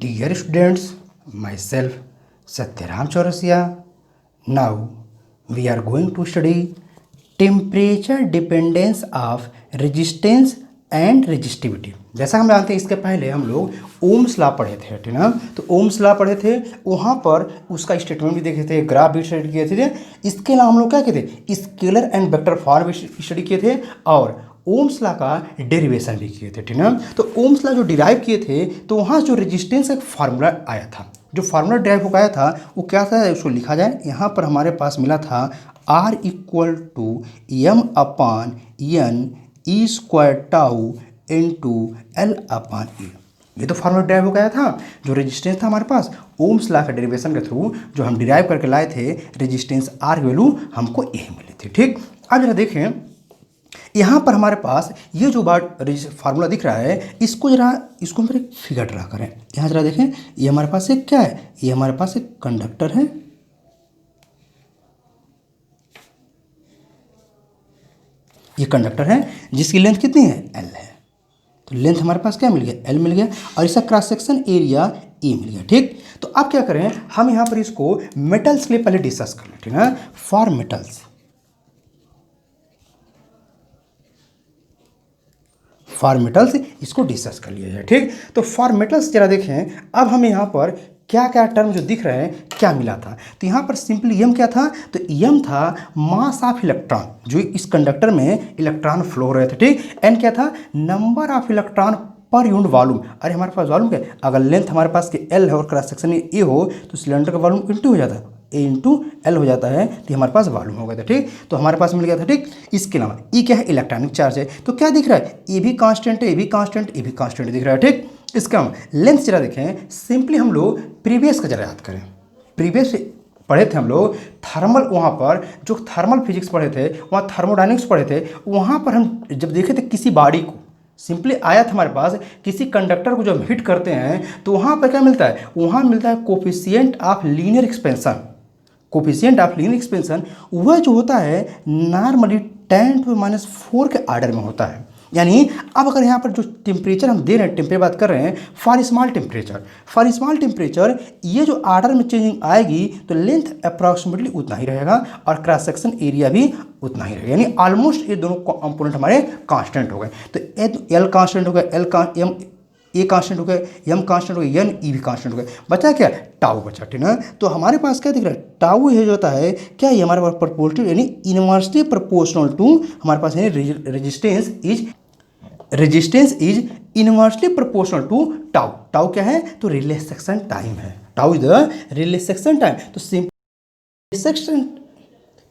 Dear students, myself Satyaram Chaurasia. Now we are going to study temperature dependence of resistance and resistivity. जैसा हम जानते हैं इसके पहले हम लोग ओम्स लॉ पढ़े थे, ठीक ना। तो ओम्स लॉ पढ़े थे, वहाँ पर उसका स्टेटमेंट भी देखे थे, ग्राफ भी स्टडी किए थे। इसके अलावा हम लोग क्या किए थे, स्केलर एंड वेक्टर फॉर्म भी स्टडी किए थे और ओम्स लॉ का डेरिवेशन भी किए थे, ठीक ना। तो ओम्स लॉ जो डिराइव किए थे तो वहाँ जो रेजिस्टेंस एक फार्मूला आया था, जो फार्मूला डिराइव होकर आया था वो क्या था, उसको लिखा जाए। यहाँ पर हमारे पास मिला था R equal to M upon N E square tau into L upon E. ये तो फार्मूला डिराइव हो गया था। जो रेजिस्टेंस था हमारे पास ओम्स लॉ के डेरिवेशन के थ्रू जो हम डिराइव करके लाए थे, रेजिस्टेंस आर वैल्यू हमको यही मिली थी, ठीक। अब जरा देखें, यहाँ पर हमारे पास ये जो फार्मूला दिख रहा है, इसको हम फिर एक फिगर ड्रा करें। यहाँ जरा देखें, ये हमारे पास एक क्या है, ये हमारे पास एक कंडक्टर है, ये कंडक्टर है जिसकी लेंथ कितनी है, एल है। तो लेंथ हमारे पास क्या मिल गया, एल मिल गया, और इसका क्रॉस सेक्शन एरिया ई मिल गया, ठीक। तो अब क्या करें, हम यहाँ पर इसको मेटल्स के लिए पहले डिस्कस कर लें, ठीक है। फॉर मेटल्स इसको डिस्कस कर लिया जाए, ठीक। तो फॉर मेटल्स जरा देखें, अब हमें यहाँ पर क्या क्या टर्म जो दिख रहे हैं, क्या मिला था। तो यहाँ पर सिंपली एम क्या था, तो एम था मास ऑफ इलेक्ट्रॉन, जो इस कंडक्टर में इलेक्ट्रॉन फ्लो हो रहे थे, ठीक। एन क्या था, number of electron per unit volume. अरे हमारे पास वॉल्यूम क्या है, अगर लेंथ हमारे पास एल है और क्रॉस सेक्शन ए हो तो सिलेंडर का वॉल्यूम इंटू हो जाता है, ए इंटू एल हो जाता है, तो हमारे पास वॉल्यूम हो गया था, ठीक। तो हमारे पास मिल गया था, ठीक। इसके अलावा ई क्या है, इलेक्ट्रॉनिक चार्ज है। तो क्या दिख रहा है, ए भी कांस्टेंट है, ए भी कांस्टेंट, ए भी कांस्टेंट दिख रहा है, ठीक। इसका लेंथ जरा देखें, सिंपली हम लोग प्रीवियस का जरा याद करें। प्रीवियस पढ़े थे हम लोग थर्मल, वहाँ पर जो थर्मल फिजिक्स पढ़े थे, वहाँ थर्मोडायनेमिक्स पढ़े थे। वहाँ पर हम जब देखे थे किसी बॉडी को, सिंपली आया था हमारे पास, किसी कंडक्टर को जब हिट करते हैं तो वहाँ पर क्या मिलता है, वहाँ मिलता है coefficient of linear expansion. Coefficient of linear expansion वह जो होता है नॉर्मली 10⁻⁴ के आर्डर में होता है। यानी अब अगर यहाँ पर जो टेम्परेचर हम दे रहे हैं, टेम्परेचर बात कर रहे हैं फॉर स्मॉल टेम्परेचर, ये जो आर्डर में चेंजिंग आएगी तो लेंथ अप्रॉक्सीमेटली उतना ही रहेगा और क्रॉस सेक्शन एरिया भी उतना ही रहेगा। यानी ऑलमोस्ट ये दोनों कंपोनेंट हमारे कांस्टेंट हो गए। तो एल कांस्टेंट हो गया, एम ए कांस्टेंट हो गया, एम कांस्टेंट हो गया, एन ई भी कांस्टेंट हो गया, बचा क्या, टाउ बचा, ठीक ना। तो हमारे पास क्या दिख रहा है, टाउ ये जो होता है क्या, ये हमारे पास प्रोपोर्शनल यानी इनवर्सली प्रोपोर्शनल टू हमारे पास resistance is inversely proportional to tau. Tau क्या है, तो रिले सेक्शन टाइम है, tau is the relaxation time. तो सिंपल सेक्शन,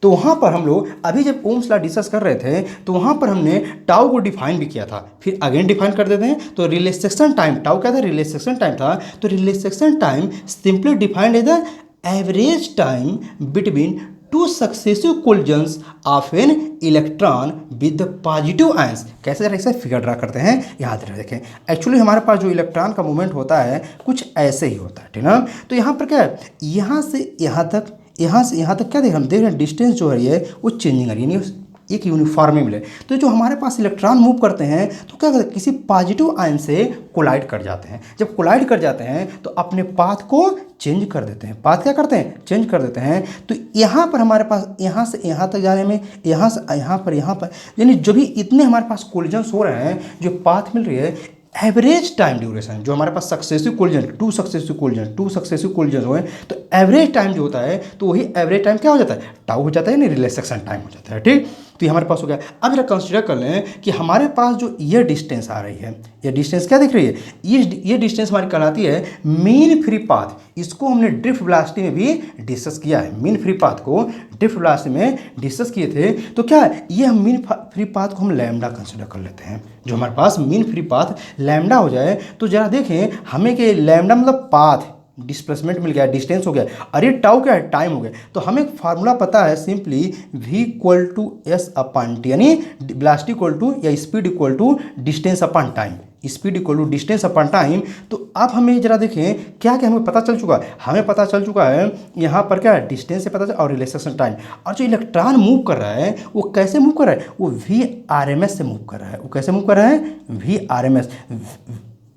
तो वहाँ पर हम लोग अभी जब ओम्स लॉ डिस्कस कर रहे थे तो वहाँ पर हमने टाउ को डिफाइन भी किया था, फिर अगेन डिफाइन कर देते हैं। तो रिले सेक्शन टाइम, टाउ क्या था, रिले सेक्शन टाइम था। तो relaxation time simply defined as the average time between two successive collisions of an electron with positive ions. कैसे ऐसे फिगर ड्रा करते हैं, याद रखें। एक्चुअली हमारे पास जो इलेक्ट्रॉन का मूवमेंट होता है कुछ ऐसे ही होता है, ठीक ना। तो यहाँ पर क्या है, यहाँ से यहाँ तक, यहाँ से यहाँ तक क्या देख, हम देख रहे हैं डिस्टेंस जो है वो चेंजिंग आ रही है, एक यूनिफॉर्म में मिले। तो जो हमारे पास इलेक्ट्रॉन मूव करते हैं तो क्या करते हैं, किसी पॉजिटिव आयन से कोलाइड कर जाते हैं। जब कोलाइड कर जाते हैं तो अपने पाथ को चेंज कर देते हैं। पाथ क्या करते हैं, चेंज कर देते हैं। तो यहाँ पर हमारे पास यहाँ से यहाँ तक जाने में, यहाँ से यहाँ पर, यानी जो भी इतने हमारे पास कोलिजन्स हो रहे हैं, जो पाथ मिल रही है, एवरेज टाइम ड्यूरेशन जो हमारे पास successive collision, to successive collision हुए, तो एवरेज टाइम जो होता है तो वही एवरेज टाइम क्या हो जाता है, टाउ हो जाता है, यानी रिले सेक्शन टाइम हो जाता है, ठीक। तो ये हमारे पास हो गया। अब जरा कंसिडर कर लें कि हमारे पास जो ये डिस्टेंस आ रही है, ये डिस्टेंस क्या दिख रही है, ये डिस्टेंस हमारी कहलाती है मीन फ्री पाथ। इसको हमने ड्रिफ्ट वेलोसिटी में भी डिस्कस किया है, मीन फ्री पाथ को ड्रिफ्ट वेलोसिटी में डिस्कस किए थे। तो क्या है, ये हम मीन फ्री पाथ को हम लैम्डा कंसिडर कर लेते हैं। जो हमारे पास मीन फ्री पाथ लैम्डा हो जाए तो जरा देखें हमें कि लैम्डा मतलब पाथ, डिस्प्लेसमेंट मिल गया, डिस्टेंस हो गया, अरे टाउ क्या है, टाइम हो गया। तो हमें एक फार्मूला पता है, simply v equal to s upon t, यानी वेलोसिटी इक्वल टू या speed equal to distance upon time, speed equal to distance upon time. तो अब हमें जरा देखें क्या क्या हमें पता चल चुका है, हमें पता चल चुका है यहाँ पर क्या है, डिस्टेंस से पता चल और रिलेशन टाइम। और जो इलेक्ट्रॉन मूव कर रहा है वो कैसे मूव कर रहा है, वो VRMS से मूव कर रहा है। वो कैसे मूव कर रहा है, VRMS,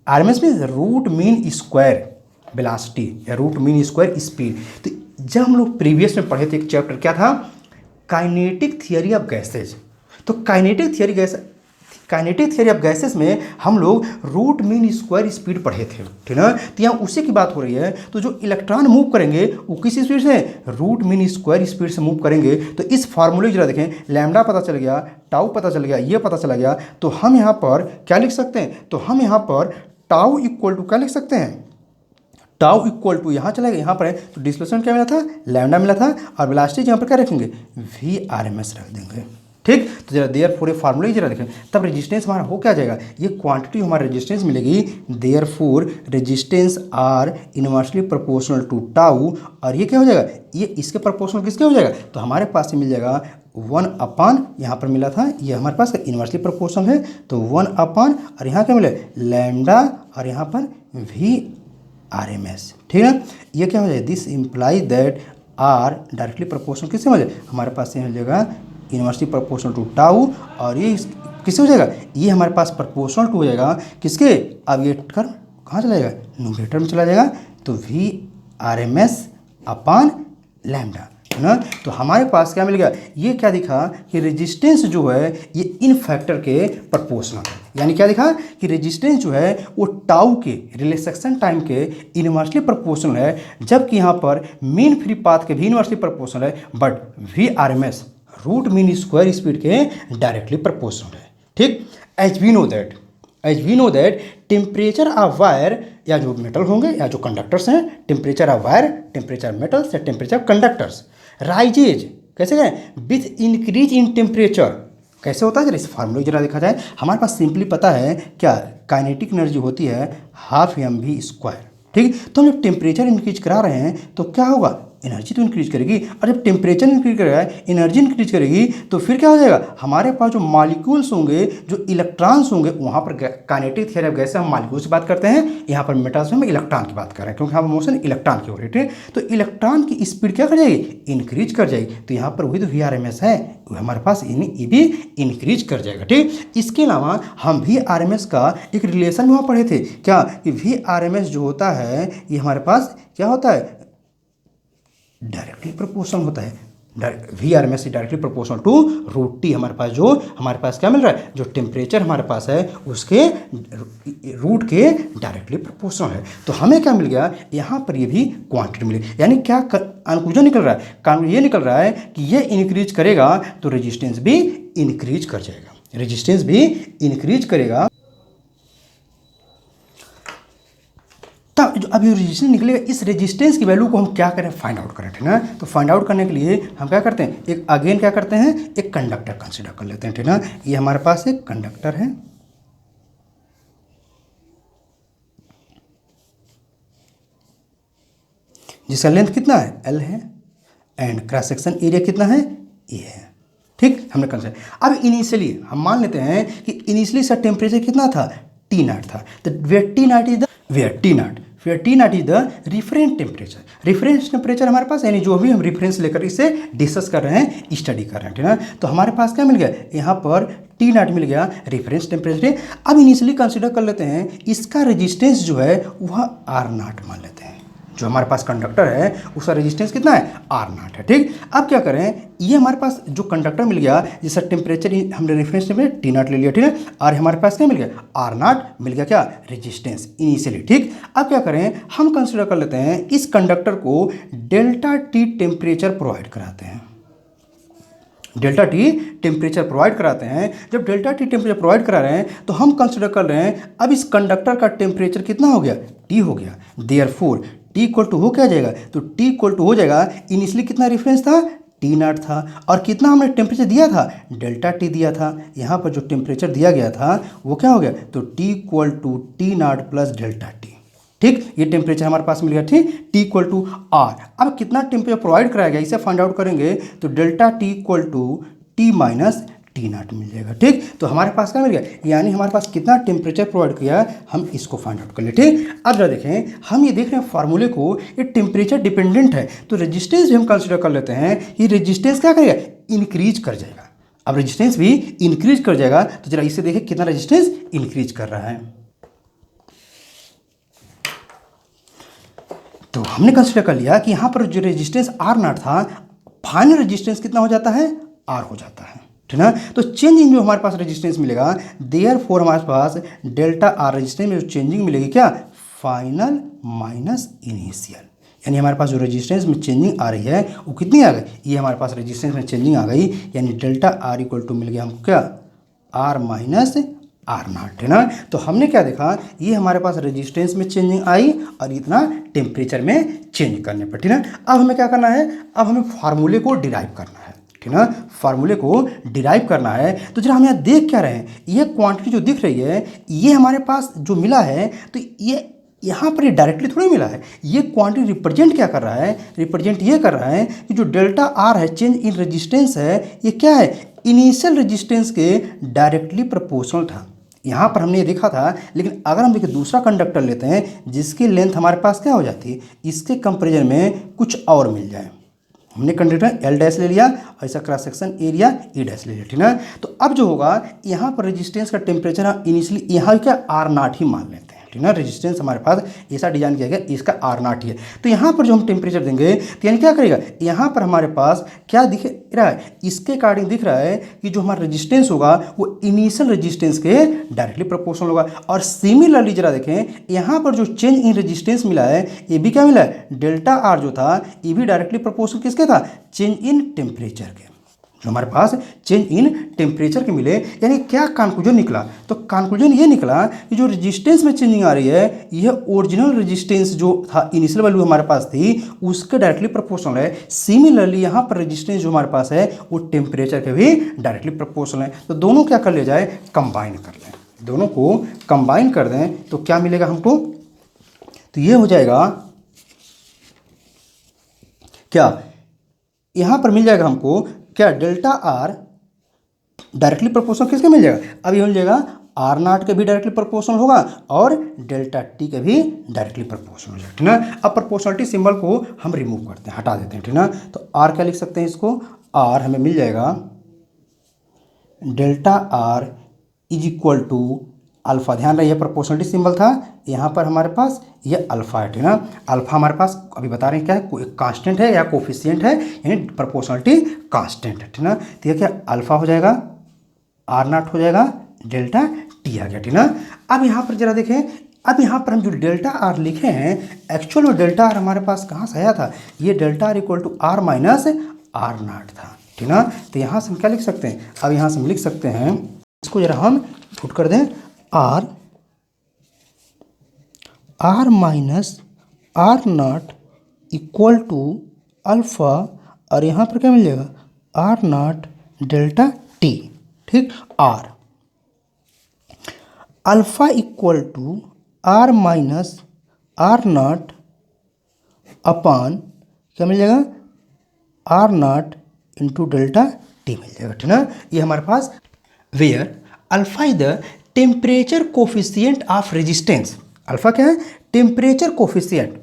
RMS means root mean square, velocity या रूट मीन स्क्वायर स्पीड। तो जब हम लोग प्रीवियस में पढ़े थे एक चैप्टर क्या था, काइनेटिक थियरी ऑफ गैसेज। तो काइनेटिक थियरी ऑफ गैसेस में हम लोग रूट मीन स्क्वायर स्पीड पढ़े थे, ठीक ना। तो यहाँ उसी की बात हो रही है। तो जो इलेक्ट्रॉन मूव करेंगे वो किस स्पीड से, रूट मीन स्क्वायर स्पीड से मूव करेंगे। तो इस फार्मूले जरा देखें, लैम्डा पता चल गया, टाउ पता चल गया, ये पता चला गया। तो हम यहाँ पर क्या लिख सकते हैं, तो हम यहाँ पर टाउ इक्वल टू क्या लिख सकते हैं, टाउ इक्वल टू यहाँ चला गया, यहाँ पर है तो डिस्प्लेसमेंट क्या मिला था, लैम्डा मिला था, और वेलोसिटी यहाँ पर क्या रखेंगे, VRMS रख देंगे। ठीक, तो जरा देयर फोर फार्मूले जरा देखें, तब रेजिस्टेंस हमारा हो क्या जाएगा, ये क्वांटिटी हमारा रेजिस्टेंस मिलेगी। Therefore resistance are inversely proportional to tau, और ये क्या हो जाएगा, ये इसके प्रोपोर्शनल किसके हो जाएगा, तो हमारे पास से मिल जाएगा 1/, यहाँ पर मिला था, ये हमारे पास इनवर्सली प्रोपोर्शनल है, तो 1/, और यहाँ क्या मिले, लैम्डा, और यहाँ पर VRMS। ठीक है, ये क्या हो जाएगा, this implies that R directly proportional किससे हो जाएगा, हमारे पास ये हो जाएगा इनवर्सली प्रोपोर्शनल टू टाउ, और ये किससे हो जाएगा, ये हमारे पास प्रोपोर्शनल टू हो जाएगा किसके, अब ये कर्व कहाँ चला जाएगा, न्यूमरेटर में चला जाएगा, तो VRMS अपान लैम्डा, है ना। तो हमारे पास क्या मिल गया, ये क्या दिखा कि रेजिस्टेंस जो है ये इन फैक्टर के प्रोपोर्शनल है। यानी क्या दिखा कि रेजिस्टेंस जो है वो टाउ के रिलैक्सेशन टाइम के इनवर्सली प्रोपोर्शनल है, जबकि यहाँ पर मीन फ्री पाथ के भी इनवर्सली प्रोपोर्शनल है, but VRMS root mean square speed के डायरेक्टली प्रोपोर्शनल है। ठीक, as we know that temperature of wire, या जो मेटल होंगे या जो कंडक्टर्स हैं, temperature of wire, temperature metals या टेम्परेचर कंडक्टर्स राइजेज कैसे गए, विथ इंक्रीज इन टेम्परेचर। कैसे होता है, जरा इस फार्मूले जरा देखा जाए। हमारे पास सिंपली पता है क्या, काइनेटिक एनर्जी होती है ½ mv²। ठीक, तो हम जब टेम्परेचर इंक्रीज करा रहे हैं तो क्या होगा, एनर्जी तो इंक्रीज करेगी, और जब टेम्परेचर इंक्रीज करेगा एनर्जी इंक्रीज करेगी, तो फिर क्या हो जाएगा, हमारे पास जो मॉलिक्यूल्स होंगे, जो इलेक्ट्रॉन्स होंगे, वहाँ पर काइनेटिक थियरी ऑफ गैसेस हम मॉलिक्यूल्स की बात करते हैं, यहाँ पर मेटल्स में हम इलेक्ट्रॉन की बात कर रहे हैं, क्योंकि यहाँ पर मोशन इलेक्ट्रॉन की हो रही है। तो इलेक्ट्रॉन की स्पीड क्या कर जाएगी, इंक्रीज कर जाएगी। तो यहाँ पर वही तो VRMS है, हमारे पास ये भी इंक्रीज कर जाएगा। ठीक, इसके अलावा हम VRMS का एक रिलेशन वहाँ पढ़े थे क्या, कि VRMS जो होता है ये हमारे पास क्या होता है, डायरेक्टली प्रोपोर्शनल होता है। VRMS directly proportional to root T. हमारे पास क्या मिल रहा है, जो टेम्परेचर हमारे पास है उसके रूट के डायरेक्टली प्रोपोर्शनल है। तो हमें क्या मिल गया, यहाँ पर ये भी क्वांटिटी मिली। यानी क्या कंक्लूजन निकल रहा है, कानून ये निकल रहा है कि ये इंक्रीज करेगा तो रेजिस्टेंस भी इंक्रीज कर जाएगा, रेजिस्टेंस भी इंक्रीज करेगा। तब जो अभी रेजिस्टेंस निकलेगा, इस रेजिस्टेंस की वैल्यू को हम क्या करें, फाइंड आउट करें, ठीक ना। तो फाइंड आउट करने के लिए हम क्या करते हैं, एक अगेन क्या करते हैं, एक कंडक्टर कंसीडर कर लेते हैं, ठीक ना। ये हमारे पास एक कंडक्टर है, जिसका लेंथ कितना है, L है, एंड क्रॉस सेक्शन एरिया कितना है, E है। ठीक, हमने कंसीडर। अब इनिशियली हम मान लेते हैं कि इनिशियली इसका टेम्परेचर कितना था, T0 था। तो where T0 is the reference temperature. Reference temperature हमारे पास, यानी जो भी हम रिफरेंस लेकर इसे डिस्कस कर रहे हैं, स्टडी कर रहे हैं, ठीक है। तो हमारे पास क्या मिल गया, यहाँ पर T0 मिल गया, रिफरेंस टेम्परेचर। अब इनिशियली कंसीडर कर लेते हैं इसका रेजिस्टेंस जो है वह R0 मान लेते हैं। जो हमारे पास कंडक्टर है उसका रेजिस्टेंस कितना है, R0 है। ठीक, अब क्या करें, ये हमारे पास जो कंडक्टर मिल गया जिसका टेम्परेचर हमने रेफरेंस टेम्परेचर T0 ले लिया, ठीक है, और हमारे पास क्या मिल गया, R0 मिल गया, क्या रेजिस्टेंस इनिशियली। ठीक, अब क्या करें, हम कंसिडर कर लेते हैं इस कंडक्टर को ΔT टेम्परेचर प्रोवाइड कराते हैं, ΔT टेम्परेचर प्रोवाइड कराते हैं। जब ΔT टेम्परेचर प्रोवाइड करा रहे हैं तो हम कंसिडर कर रहे हैं अब इस कंडक्टर का टेम्परेचर कितना हो गया, T हो गया। देयरफॉर T इक्वल टू हो क्या जाएगा, तो T इक्वल टू हो जाएगा, इनिशियली कितना रेफरेंस था, T0 था, और कितना हमने टेम्परेचर दिया था, ΔT दिया था। यहाँ पर जो टेम्परेचर दिया गया था वो क्या हो गया, तो T equal to T0 plus ΔT। ठीक, ये टेम्परेचर हमारे पास मिल गया। ठीक, T इक्वल टू R। अब कितना टेम्परेचर प्रोवाइड कराया गया इसे फाइंड आउट करेंगे, तो ΔT equal to T minus T0 मिल जाएगा। ठीक, तो हमारे पास क्या मिल गया, यानी हमारे पास कितना टेम्परेचर प्रोवाइड किया, हम इसको फाइंड आउट कर ले। ठीक, अब जरा देखें, हम ये देख रहे हैं फार्मूले को, ये टेम्परेचर डिपेंडेंट है, तो रेजिस्टेंस भी हम कंसिडर कर लेते हैं। ये रेजिस्टेंस क्या करेगा, इंक्रीज कर जाएगा। अब रेजिस्टेंस भी इंक्रीज कर जाएगा, तो जरा इसे देखें कितना रेजिस्टेंस इंक्रीज कर रहा है। हमने कंसिडर कर लिया कि यहाँ पर जो रेजिस्टेंस आर नॉट था, फाइनल रेजिस्टेंस कितना हो जाता है, आर हो जाता है, ठीक ना। तो चेंज इन जो हमारे पास रेजिस्टेंस मिलेगा, देयरफॉर हमारे पास डेल्टा आर रेजिस्टेंस में जो चेंजिंग मिलेगी क्या, फाइनल माइनस इनिशियल, यानी हमारे पास जो रेजिस्टेंस में चेंजिंग आ रही है वो कितनी आ गई, ये हमारे पास रेजिस्टेंस में चेंजिंग आ गई, यानी डेल्टा आर इक्वल टू मिल गया हमको क्या, आर माइनस आर नॉट, है ना। तो हमने क्या देखा, ये हमारे पास रेजिस्टेंस में चेंजिंग आई और इतना टेम्परेचर में चेंज करने पर, ठीक ना। अब हमें क्या करना है, अब हमें फार्मूले को डिराइव करना है, ठीक ना, फार्मूले को डिराइव करना है। तो जरा हम यहाँ देख क्या रहे हैं, ये क्वांटिटी जो दिख रही है ये हमारे पास जो मिला है, तो ये यहाँ पर ये डायरेक्टली थोड़ी मिला है, ये क्वांटिटी रिप्रेजेंट क्या कर रहा है, रिप्रेजेंट ये कर रहा है कि जो डेल्टा आर है, चेंज इन रेजिस्टेंस है, ये क्या है, इनिशियल रेजिस्टेंस के डायरेक्टली प्रोपोर्शनल था। यहाँ पर हमने ये देखा था, लेकिन अगर हम देखिए दूसरा कंडक्टर लेते हैं जिसकी लेंथ हमारे पास क्या हो जाती है, इसके कंपेरिजन में कुछ और मिल जाए, हमने कंडक्टर एल डैश ले लिया, ऐसा क्रॉस सेक्शन एरिया ई डैश ले लिया, ठीक ना। तो अब जो होगा, यहाँ पर रेजिस्टेंस का टेम्परेचर इनिशियली यहाँ क्या आर नॉट ही मान लेते हैं, ठीक ना। रेजिस्टेंस हमारे पास ऐसा डिजाइन किया गया, इसका आर नॉट ही है। तो यहाँ पर जो हम टेम्परेचर देंगे तो यानी क्या करेगा, यहाँ पर हमारे पास क्या दिख रहा है, इसके अकॉर्डिंग दिख रहा है कि जो हमारा रेजिस्टेंस होगा वो इनिशियल रेजिस्टेंस के डायरेक्टली प्रोपोर्शनल होगा। और सिमिलरली जरा देखें, यहाँ पर जो चेंज इन रेजिस्टेंस मिला है, ये भी क्या मिला है, डेल्टा आर जो था ये भी डायरेक्टली प्रोपोर्शनल किसके था, चेंज इन टेम्परेचर के, जो हमारे पास चेंज इन टेम्परेचर के मिले। यानी क्या कंक्लूजन निकला, तो कंक्लूजन ये निकला कि जो रेजिस्टेंस में चेंजिंग आ रही है, यह ओरिजिनल रेजिस्टेंस जो था, इनिशियल वैल्यू हमारे पास थी, उसके डायरेक्टली प्रोपोर्शनल है। सिमिलरली यहाँ पर रेजिस्टेंस जो हमारे पास है वो टेम्परेचर के भी डायरेक्टली प्रोपोर्शनल है। तो दोनों क्या कर लिया जाए, कंबाइन कर लें, दोनों को कंबाइन कर दें तो क्या मिलेगा हमको, तो ये हो जाएगा क्या, यहाँ पर मिल जाएगा हमको क्या, डेल्टा आर डायरेक्टली प्रोपोर्शनल किसके मिल जाएगा, अब ये मिल जाएगा आर नॉट के भी डायरेक्टली प्रोपोर्शनल होगा और डेल्टा टी के भी डायरेक्टली प्रोपोर्शनल हो जाएगा, ठीक ना। अब प्रोपोर्शनलिटी सिंबल को हम रिमूव करते हैं, हटा देते हैं, ठीक ना। तो आर क्या लिख सकते हैं इसको, आर हमें मिल जाएगा delta R is equal to alpha. ध्यान रहे, प्रोपोर्शनलिटी सिंबल था, यहाँ पर हमारे पास ये अल्फा है, ठीक ना। अल्फा हमारे पास अभी बता रहे हैं क्या है, कोई कांस्टेंट है या कोफिशिएंट है, यानी प्रोपोर्शनलिटी कांस्टेंट है, ठीक ना। तो ये क्या अल्फा हो जाएगा, आर नॉट हो जाएगा, डेल्टा टी आ गया, ठीक ना। अब यहाँ पर जरा देखें, अब यहाँ पर हम जो डेल्टा आर लिखे हैं, एक्चुअल में डेल्टा आर हमारे पास कहाँ से आया था, ये delta R equal to R minus R naught था, ठीक ना। तो यहाँ से हम क्या लिख सकते हैं, अब यहाँ से हम लिख सकते हैं, इसको जरा हम पुट कर दें, R minus R naught equal to alpha, और यहाँ पर क्या मिल जाएगा, आर नॉट डेल्टा टी, ठीक। R alpha equal to R minus R naught upon क्या मिल जाएगा, R naught into delta T मिल जाएगा, ठीक ना। ये हमारे पास where alpha is the temperature coefficient of resistance, alpha क्या है, temperature coefficient,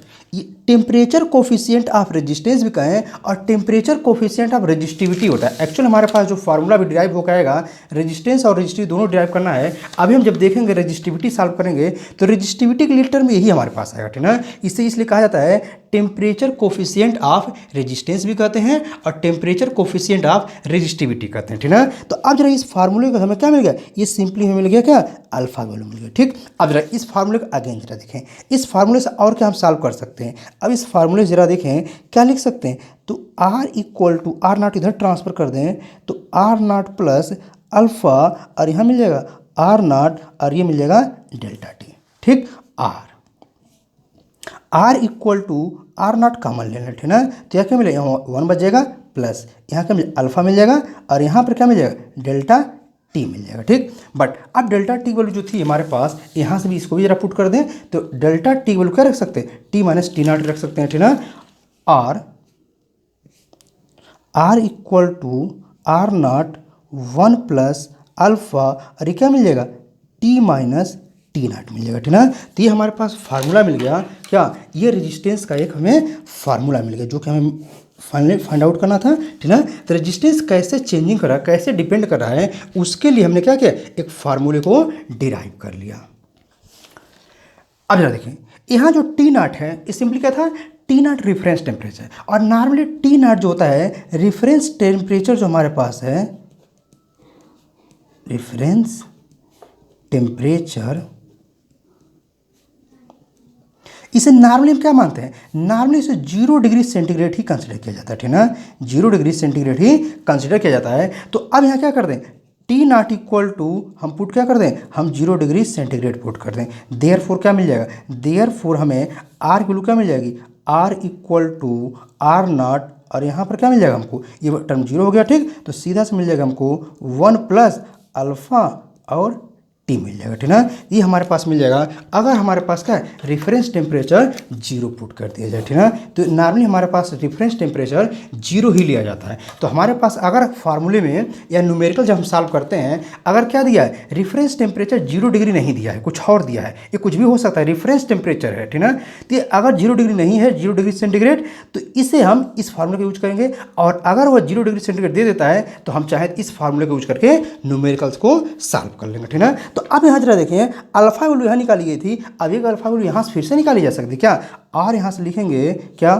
temperature coefficient of resistance भी कहें और टेम्परेचर कोफिशिएंट ऑफ रेजिस्टिविटी होता है। एक्चुअल हमारे पास जो फार्मूला भी डिराइव होकर आएगा, रेजिस्टेंस और रेजिस्टिविटी दोनों डिराइव करना है। अभी हम जब देखेंगे रेजिस्टिविटी सॉल्व करेंगे तो रेजिस्टिविटी के लिए टर्म यही हमारे पास आएगा, ठीक ना। इसे इसलिए कहा जाता है टेम्परेचर कोफिशिएंट ऑफ रेजिस्टेंस भी कहते हैं और टेम्परेचर कोफिशिएंट ऑफ रेजिस्टिविटी कहते हैं, ठीक ना। तो अब जरा इस फार्मूले का हमें क्या मिल गया, ये सिंपली हमें मिल गया क्या, अल्फा वैल्यू मिल गया, ठीक। अब जरा इस फार्मूले को अगेन जरा देखें, इस फार्मूले से और क्या हम सॉल्व कर सकते हैं। अब इस फार्मूले से जरा देखें क्या लिख सकते हैं, तो R equal to R naught इधर ट्रांसफर कर दें तो आर नॉट प्लस अल्फा, और यहाँ मिल जाएगा आर नॉट और ये मिल जाएगा डेल्टा टी, ठीक। R equal to R naught common ले लें, ठीक ना। तो यहाँ क्या मिलेगा, यहाँ 1 बच जाएगा प्लस यहाँ क्या मिलेगा, अल्फा मिल जाएगा और यहाँ पर क्या मिल जाएगा, डेल्टा टी मिल जाएगा, ठीक। बट अब डेल्टा टी वैल्यू जो थी हमारे पास, यहाँ से भी इसको भी जरा पुट कर दें तो डेल्टा टी वैल्यू क्या रख सकते हैं, टी माइनस टी नॉट रख सकते हैं, ठीक ना। R equal to R naught 1 plus alpha और ये क्या मिल जाएगा, टी माइनस टी नॉट मिल जाएगा, ठीक ना। तो ये हमारे पास फार्मूला मिल गया क्या, ये रेजिस्टेंस का एक हमें फार्मूला मिल गया जो कि हमें फाइनली फाइंड आउट करना था, ठीक ना। तो रेजिस्टेंस कैसे चेंजिंग कर रहा है, कैसे डिपेंड कर रहा है, उसके लिए हमने क्या किया, एक फार्मूले को डिराइव कर लिया। अब जरा देखें, यहाँ जो टी नॉट है ये सिंपली क्या था, टी नॉट रेफरेंस टेम्परेचर, और नॉर्मली टी नॉट जो होता है रेफरेंस टेम्परेचर जो हमारे पास है, रेफरेंस टेम्परेचर, इसे नॉर्मली हम क्या मानते हैं, नॉर्मली इसे 0 डिग्री सेंटीग्रेड ही कंसिडर किया जाता है, ठीक ना, 0 डिग्री सेंटीग्रेड ही कंसिडर किया जाता है। तो अब यहाँ क्या कर दें, टी नॉट इक्वल टू हम पुट क्या कर दें, हम 0 डिग्री सेंटीग्रेड पुट कर दें। देयरफॉर क्या मिल जाएगा, देयरफॉर हमें आर की वैल्यू क्या मिल जाएगी, R equal to R naught, और यहाँ पर क्या मिल जाएगा हमको, ये टर्म 0 हो गया, ठीक, तो सीधा से मिल जाएगा हमको 1 प्लस अल्फ़ा और टी मिल जाएगा, ठीक ना, ये हमारे पास मिल जाएगा अगर हमारे पास क्या है रेफरेंस टेम्परेचर 0 पुट कर दिया जाए, ठीक ना। तो नॉर्मली हमारे पास रेफरेंस टेम्परेचर 0 ही लिया जाता है। तो हमारे पास अगर फार्मूले में या न्यूमेरिकल जब हम सॉल्व करते हैं, अगर क्या दिया है रेफरेंस टेम्परेचर 0 डिग्री नहीं दिया है, कुछ और दिया है, ये कुछ भी हो सकता है, रेफरेंस टेम्परेचर है, ठीक ना, तो अगर 0 डिग्री नहीं है, 0 डिग्री सेंटीग्रेड, तो इसे हम इस फार्मूले का यूज करेंगे, और अगर वह 0 डिग्री सेंटीग्रेड दे देता है तो हम चाहे इस फार्मूले का यूज करके न्यूमेरिकल्स को सॉल्व कर लेंगे, ठीक ना। तो अब यहाँ जरा देखें, अल्फा वैल्यू यहाँ निकाली गई थी, अब एक अल्फा वैल्यू यहाँ से फिर से निकाली जा सकती है क्या, आर यहाँ से लिखेंगे क्या,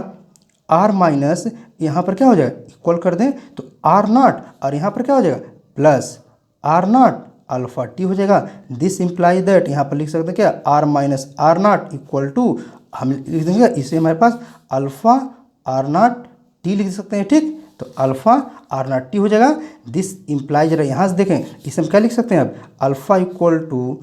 आर माइनस यहाँ पर क्या हो जाएगा इक्वल कर दें तो आर नॉट, और यहाँ पर क्या हो जाएगा plus R naught alpha T हो जाएगा। दिस इंप्लाई दैट, यहाँ पर लिख सकते हैं क्या, R minus R naught equal to, हम लिख देंगे इसे हमारे पास अल्फा आर नॉट टी लिख सकते हैं, ठीक, तो अल्फा आर नॉट टी हो जाएगा। दिस इंप्लाई, जरा यहाँ से देखें, इसे हम क्या लिख सकते हैं अब, alpha equal to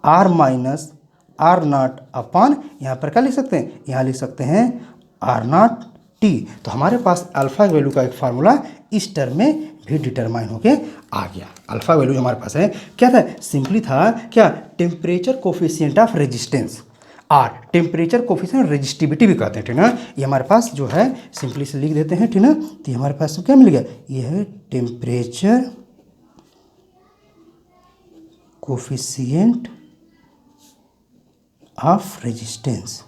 R minus R naught upon, यहाँ पर क्या लिख सकते हैं, यहाँ लिख सकते हैं आर नॉट टी। तो हमारे पास अल्फा वैल्यू का एक फार्मूला इस टर्म में भी डिटरमाइन होके आ गया। अल्फा वैल्यू हमारे पास है क्या था, सिंपली था क्या, temperature coefficient of resistance, or temperature coefficient resistivity भी कहते हैं, ठीक ना। ये हमारे पास जो है सिंपली से लिख देते हैं, ठीक ना। तो हमारे पास क्या मिल गया, ये है टेम्परेचर कोफिशिएंट ऑफ रेजिस्टेंस,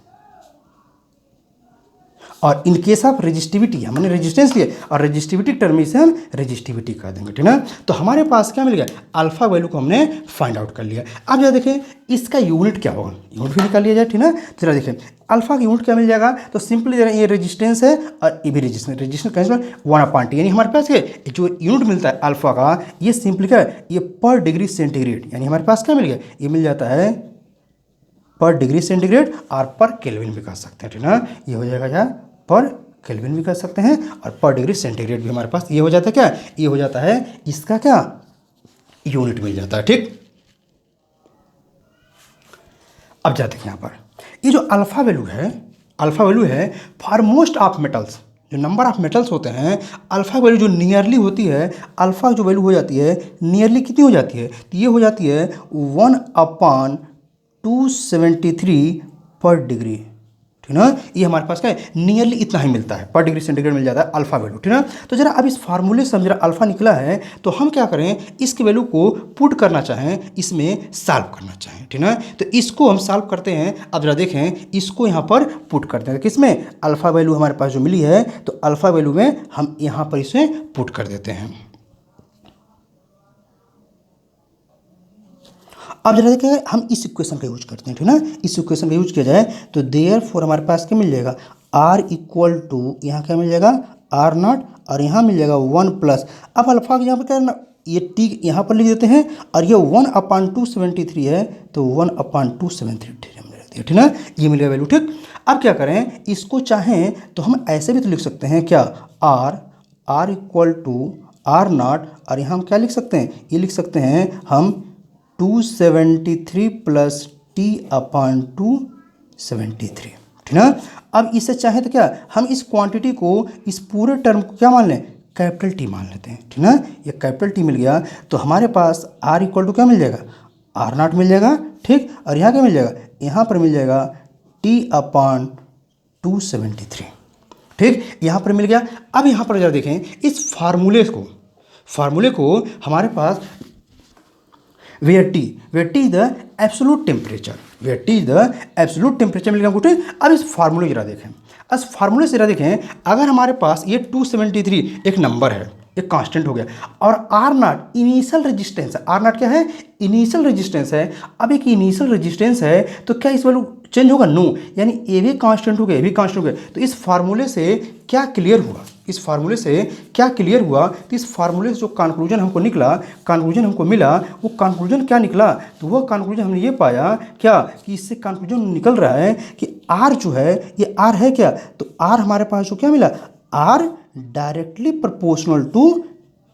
और इन केस ऑफ रेजिस्टिविटी हमने रेजिस्टेंस लिया और रेजिस्टिविटी टर्म में इसे हम रेजिस्टिविटी कह देंगे, ठीक ना। तो हमारे पास क्या मिल गया, अल्फा वैल्यू को हमने फाइंड आउट कर लिया। अब जरा देखें इसका यूनिट क्या होगा, यूनिट भी निकाल लिया जाए, ठीक ना। जरा देखें अल्फा का यूनिट क्या मिल जाएगा, तो सिंपली जरा ये रेजिस्टेंस है और ये भी रेजिस्टेंस, रेजिस्टेंस कैंसिल 1/T, यानी हमारे पास जो यूनिट मिलता है अल्फा का, ये सिंपली क्या है, ये पर डिग्री सेंटीग्रेड, यानी हमारे पास क्या मिल गया, ये मिल जाता है पर डिग्री सेंटीग्रेड और पर केल्विन भी कह सकते हैं, ठीक ना। ये हो जाएगा क्या, पर केल्विन भी कर सकते हैं और पर डिग्री सेंटीग्रेड भी हमारे पास ये हो जाता है क्या, ये हो जाता है इसका क्या यूनिट मिल जाता है, ठीक। अब जाते हैं यहाँ पर, ये जो अल्फा वैल्यू है, अल्फा वैल्यू है फॉर मोस्ट ऑफ मेटल्स, जो नंबर ऑफ मेटल्स होते हैं, अल्फा वैल्यू जो नियरली होती है, अल्फा जो वैल्यू हो जाती है नियरली कितनी हो जाती है, तो ये हो जाती है 1/273 पर डिग्री, ठीक ना। ये हमारे पास क्या है, नियरली इतना ही मिलता है, पर डिग्री सेंटीग्रेड मिल जाता है अल्फा वैल्यू, ठीक ना। तो जरा अब इस फार्मूले से हम जरा अल्फा निकला है, तो हम क्या करें, इसकी वैल्यू को पुट करना चाहें, इसमें सॉल्व करना चाहें, ठीक ना। तो इसको हम सॉल्व करते हैं। अब जरा देखें इसको यहाँ पर पुट करते हैं, किसमें, अल्फा वैल्यू हमारे पास जो मिली है, तो अल्फा वैल्यू में हम यहाँ पर इसे पुट कर देते हैं। अब जरा देखें हम इस इक्वेशन का यूज करते हैं, ठीक ना। इस इक्वेशन का यूज किया जाए तो देयरफॉर हमारे पास क्या मिल जाएगा, आर इक्वल टू यहाँ क्या मिल जाएगा आर नॉट, और यहाँ मिल जाएगा 1 प्लस, अब अल्फा यहाँ पर क्या करना, ये टी यहाँ पर लिख देते हैं, और ये 1/273 है, तो 1/273 हमने रख दिया, ठीक ना। ये मिलेगा वैल्यू, ठीक। अब क्या करें, इसको चाहें तो हम ऐसे भी तो लिख सकते हैं क्या, R equal to R naught, और यहाँ हम क्या लिख सकते हैं, ये लिख सकते हैं हम 273 प्लस T/273, ठीक ना। अब इसे चाहे तो क्या, हम इस क्वांटिटी को, इस पूरे टर्म को क्या मान लें, कैपिटल टी मान लेते हैं, ठीक ना। ये कैपिटल टी मिल गया, तो हमारे पास आर इक्वल टू क्या मिल जाएगा, आर नॉट मिल जाएगा, ठीक, और यहाँ क्या मिल जाएगा, यहाँ पर मिल जाएगा T/273, ठीक, यहाँ पर मिल गया। अब यहाँ पर जरा देखें इस फार्मूले को हमारे पास where T is the absolute temperature, मिल गया कुछ। अब इस फार्मूले जरा देखें, इस फार्मूले से जरा देखें, अगर हमारे पास ये 273 एक नंबर है, एक कांस्टेंट हो गया, और आर नॉट इनिशियल रेजिस्टेंस है, आर नॉट क्या है, इनिशियल रेजिस्टेंस है। अब एक इनिशियल रेजिस्टेंस है, तो क्या इस वैल्यू चेंज होगा नो, यानी ए भी कांस्टेंट हो गया, ए भी कांस्टेंट हो गया। तो इस फार्मूले से क्या क्लियर हुआ, इस फार्मूले से क्या क्लियर हुआ, तो इस फार्मूले से जो कंक्लूजन हमको निकला, कंक्लूजन हमको मिला, वो कंक्लूजन क्या निकला, तो वो कंक्लूजन हमने ये पाया क्या कि इससे कंक्लूजन निकल रहा है कि आर जो है ये आर है क्या, तो आर हमारे पास जो क्या मिला, R directly proportional to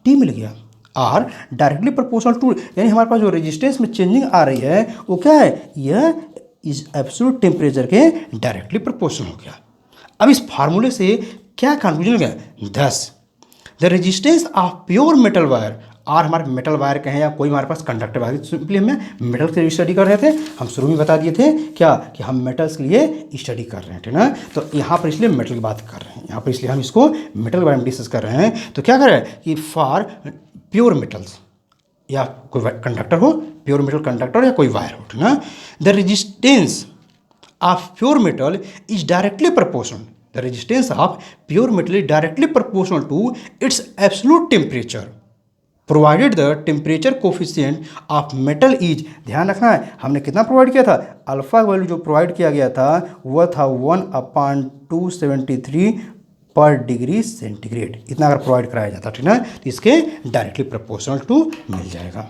T मिल गया, आर डायरेक्टली प्रोपोर्शनल टू, यानी हमारे पास जो रेजिस्टेंस में चेंजिंग आ रही है वो क्या है, यह इस एब्सोल्यूट टेम्परेचर के डायरेक्टली प्रोपोर्शनल हो गया। अब इस फार्मूले से क्या कंक्लूजन हो गया, thus the resistance of pure metal wire, or हमारे मेटल वायर कहें या कोई हमारे पास कंडक्टर वायर, सिंपली हमें मेटल की स्टडी कर रहे थे, हम शुरू में बता दिए थे क्या कि हम मेटल्स के लिए स्टडी कर रहे हैं, ठीक ना। तो यहाँ पर इसलिए मेटल की बात कर रहे हैं, यहाँ पर इसलिए हम इसको मेटल के बारे में डिस्कस कर रहे हैं। तो क्या कर रहे हैं कि फॉर प्योर मेटल्स या कोई कंडक्टर हो, प्योर मेटल कंडक्टर या कोई वायर हो, ठीक ना, the resistance of pure metal is directly proportional, the resistance of pure metal is directly proportional to its absolute temperature provided the temperature coefficient of metal is, ध्यान रखना है हमने कितना प्रोवाइड किया था, अल्फा वैल्यू जो प्रोवाइड किया गया था वह था 1/273 पर डिग्री सेंटीग्रेड, इतना अगर प्रोवाइड कराया जाता, ठीक ना, तो इसके डायरेक्टली प्रोपोर्शनल टू मिल जाएगा।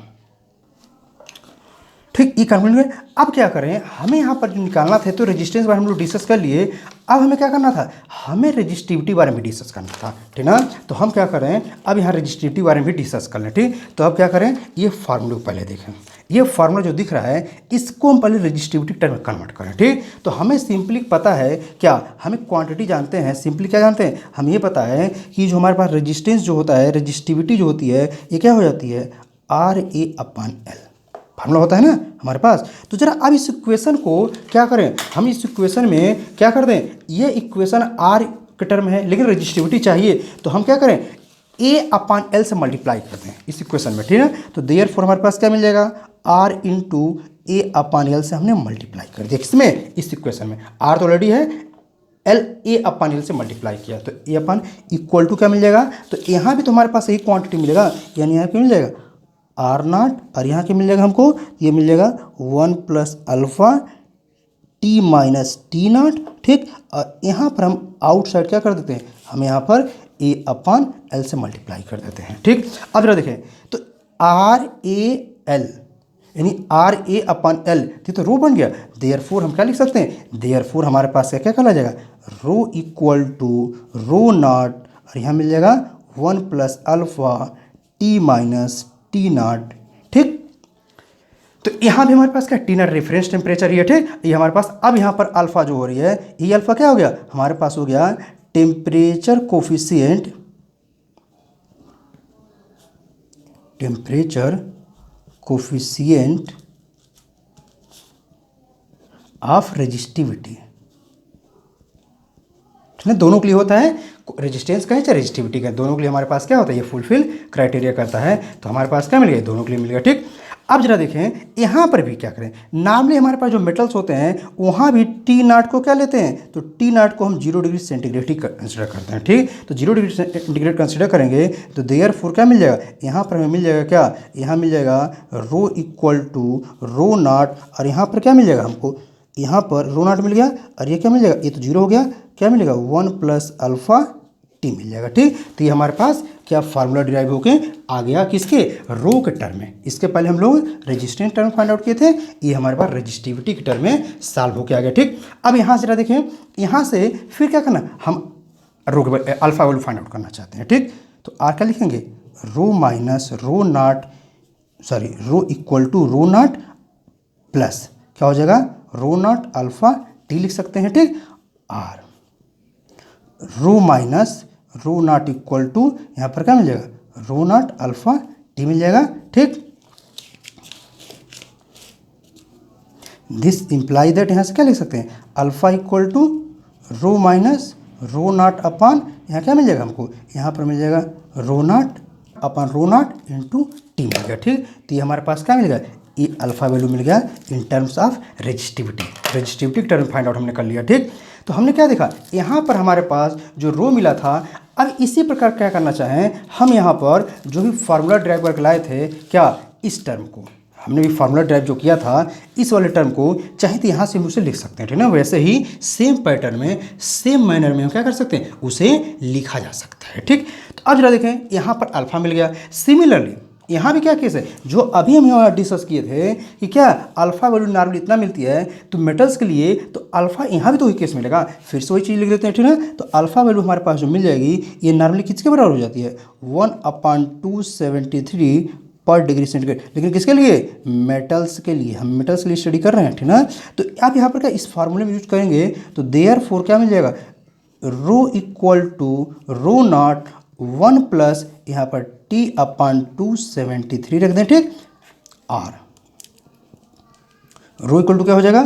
ठीक, ये कंक्लूजन में अब क्या करें, हमें यहाँ पर जो निकालना था, तो रेजिस्टेंस बारे में हम लोग डिस्कस कर लिए, अब हमें क्या करना था, हमें रेजिस्टिविटी बारे में डिस्कस करना था, ठीक ना। तो हम क्या करें, अब यहाँ रेजिस्टिविटी बारे में भी डिस्कस कर लें, ठीक। तो अब क्या करें, ये फार्मूले को पहले देखें, ये फार्मूला जो दिख रहा है इसको हम पहले रेजिस्टिविटी टर्म में कन्वर्ट करें, ठीक। तो हमें सिंपली पता है क्या, हमें क्वांटिटी जानते हैं, सिंपली क्या जानते हैं, हम ये पता है कि जो हमारे पास रेजिस्टेंस जो होता है, रेजिस्टिविटी जो होती है, ये क्या हो जाती है, RA/L फार्मूला होता है ना हमारे पास। तो जरा अब इस इक्वेशन को क्या करें, हम इस इक्वेशन में क्या कर दें, ये इक्वेशन R के टर्म है लेकिन रेजिस्टिविटी चाहिए, तो हम क्या करें, A/L से मल्टीप्लाई कर दें इस इक्वेशन में, ठीक है। तो देयरफॉर हमारे पास क्या मिल जाएगा, R इंटू A/L से हमने मल्टीप्लाई कर दिया, किसमें, इस इक्वेशन में, R तो ऑलरेडी है, L A/L से मल्टीप्लाई किया, तो A/ इक्वल टू क्या मिल जाएगा, तो यहाँ भी तो हमारे पास यही क्वांटिटी मिलेगा, यानी यहाँ क्या मिल जाएगा R0, और यहाँ क्या मिल जाएगा हमको, ये मिल जाएगा 1 + अल्फ़ा T - T0, ठीक। और यहाँ पर हम आउटसाइड क्या कर देते हैं, हम यहाँ पर A/L से मल्टीप्लाई कर देते हैं, ठीक। अब जरा देखें, तो RAL यानी RA/L, ये तो रो बन गया, देयरफॉर हम क्या लिख सकते हैं, देयरफॉर हमारे पास क्या कहला जाएगा, रो इक्वल टू रो0, और यहाँ मिल जाएगा 1 + अल्फ़ा T - T0, ठीक। तो यहाँ भी हमारे पास क्या, T0 रेफरेंस टेम्परेचर ही है, ठीक। ये हमारे पास अब यहाँ पर अल्फा जो हो रही है, ये अल्फा क्या हो गया, हमारे पास हो गया temperature coefficient, temperature coefficient of resistivity, दोनों के लिए होता है, रेजिस्टेंस का है चाहे रेजिस्टिविटी का, दोनों के लिए हमारे पास क्या होता है, ये फुलफिल क्राइटेरिया करता है, तो हमारे पास क्या मिल गया, दोनों के लिए मिल गया, ठीक। अब जरा देखें यहाँ पर भी क्या करें, नॉर्मली हमारे पास जो मेटल्स होते हैं वहाँ भी T0 को क्या लेते हैं, तो T0 को हम 0 डिग्री सेंटीग्रेड ही कंसिडर करते हैं, ठीक। तो 0 डिग्री सेंटीग्रेड कंसिडर करेंगे तो देयरफॉर क्या मिल जाएगा, यहाँ पर हमें मिल जाएगा क्या, यहाँ मिल जाएगा रो इक्वल टू रो0, और यहाँ पर क्या मिल जाएगा हमको, यहाँ पर रो0 मिल गया, और ये क्या मिल जाएगा, ये तो 0 हो गया, क्या मिलेगा 1 + अल्फ़ा T मिल जाएगा, ठीक। तो ये हमारे पास क्या फार्मूला डिराइव होके आ गया, किसके, रो के टर्म में। इसके पहले हम लोग रेजिस्टेंस टर्म फाइंड आउट किए थे, ये हमारे पास रेजिस्टिविटी के टर्म में सॉल्व होके आ गया, ठीक। अब यहाँ से जरा देखें, यहाँ से फिर क्या करना, हम रो के अल्फा वैल्यू फाइंड आउट करना चाहते हैं, ठीक। तो आर क्या लिखेंगे, रो माइनस रो0, सॉरी रो इक्वल टू रो0 प्लस क्या हो जाएगा, रो0 अल्फ़ा T लिख सकते हैं, ठीक। आर रो माइनस रो0 इक्वल टू यहाँ पर क्या मिल जाएगा, रो0 अल्फ़ा T मिल जाएगा, ठीक। दिस इंप्लाई दैट, यहाँ से क्या लिख सकते हैं, alpha equal to rho minus रो0 अपान, यहाँ क्या मिल जाएगा हमको, यहाँ पर मिल जाएगा रो0 अपान रो0 इंटू T मिल गया, ठीक। तो ये हमारे पास क्या मिल गया, ये अल्फ़ा वैल्यू मिल गया in terms of resistivity, resistivity term find out हमने कर लिया, ठीक। तो हमने क्या देखा, यहाँ पर हमारे पास जो रो मिला था, अब इसी प्रकार क्या करना चाहें, हम यहाँ पर जो भी फार्मूला ड्राइव करके लाए थे क्या, इस टर्म को हमने भी फार्मूला ड्राइव जो किया था, इस वाले टर्म को चाहे तो यहाँ से हम उसे लिख सकते हैं, ठीक ना। वैसे ही सेम पैटर्न में, सेम मैनर में हम क्या कर सकते हैं, उसे लिखा जा सकता है, ठीक। तो अब जरा देखें, यहाँ पर अल्फा मिल गया। सिमिलरली यहाँ भी क्या केस है, जो अभी हम यहाँ डिस्कस किए थे कि क्या अल्फा वैल्यू नॉर्मली इतना मिलती है, तो मेटल्स के लिए तो अल्फा यहाँ भी तो वही केस मिलेगा। फिर से वही चीज़ लिख देते हैं, ठीक है। तो अल्फा वैल्यू हमारे पास जो मिल जाएगी, ये नॉर्मली किसके बराबर हो जाती है, 1/273 पर डिग्री सेंटीग्रेड। लेकिन किसके लिए, मेटल्स के लिए, हम मेटल्स के लिए स्टडी कर रहे हैं, ठीक ना। तो आप यहाँ पर क्या इस फार्मूले में यूज करेंगे, तो देयरफॉर क्या मिल जाएगा, rho equal to rho naught 1 plus यहाँ पर T/273 रख दें, ठीक। आर रो इक्वल टू क्या हो जाएगा,